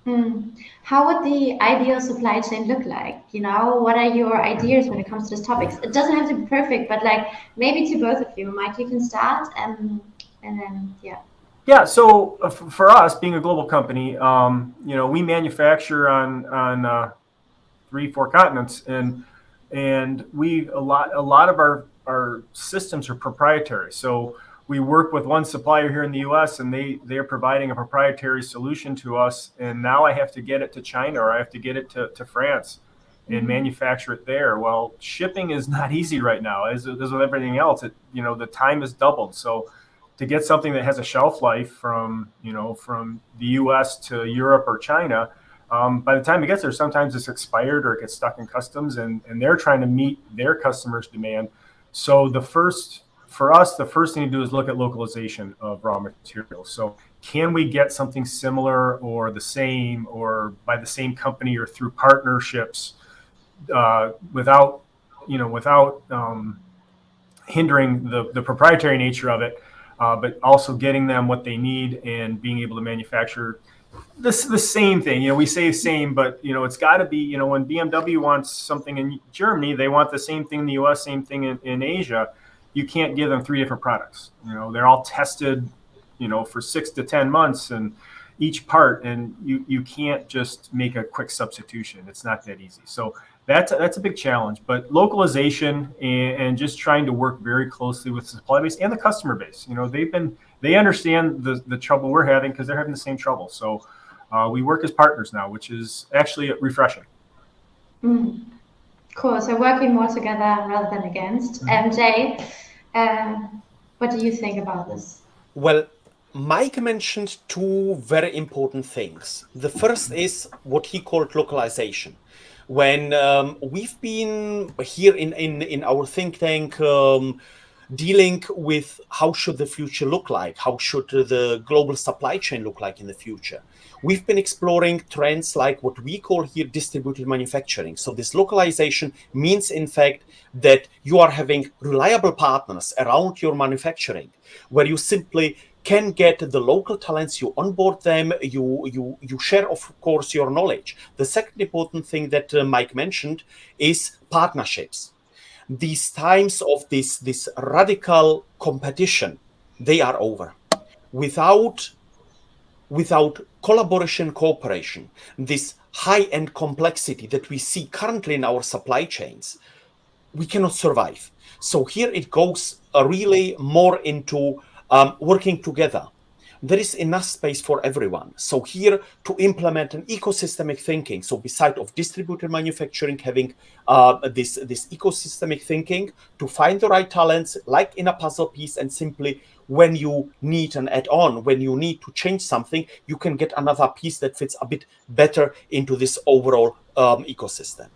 How would the ideal supply chain look like? What are your ideas when it comes to these topics? It doesn't have to be perfect, but like maybe to both of you. Mike, you can start, and then yeah. Yeah, so for us, being a global company, we manufacture on 3, 4 continents, and we a lot of our systems are proprietary. So we work with one supplier here in the U.S. and they're providing a proprietary solution to us, and now I have to get it to China or I have to get it to France and Mm-hmm. manufacture it there. Well, shipping is not easy right now, as with everything else. The time is doubled. So to get something that has a shelf life from the U.S. to Europe or China, by the time it gets there, sometimes it's expired or it gets stuck in customs, and they're trying to meet their customers' demand. So for us, the first thing to do is look at localization of raw materials. So can we get something similar or the same or by the same company or through partnerships without hindering the proprietary nature of it, but also getting them what they need and being able to manufacture the same thing. We say same, but it's got to be. When BMW wants something in Germany, they want the same thing in the U.S., same thing in Asia. You can't give them 3 different products. They're all tested, for 6 to 10 months, and each part, and you can't just make a quick substitution. It's not that easy. So that's a big challenge. But localization and just trying to work very closely with the supply base and the customer base. They understand the trouble we're having because they're having the same trouble. So we work as partners now, which is actually refreshing. Mm. Cool. So working more together rather than against. Mm-hmm. Jay, uh, what do you think about this? Well, Mike mentioned two very important things. The first is what he called localization. When we've been here in our think tank dealing with how should the future look like, how should the global supply chain look like in the future, we've been exploring trends like what we call here distributed manufacturing. So this localization means, in fact, that you are having reliable partners around your manufacturing, where you simply can get the local talents, you onboard them, you share, of course, your knowledge. The second important thing that Mike mentioned is partnerships. These times of this radical competition, they are over. Without collaboration, cooperation, this high-end complexity that we see currently in our supply chains, we cannot survive. So here it goes really more into working together. There is enough space for everyone. So here to implement an ecosystemic thinking. So beside of distributed manufacturing, having this ecosystemic thinking to find the right talents, like in a puzzle piece, and simply when you need an add-on, when you need to change something, you can get another piece that fits a bit better into this overall ecosystem.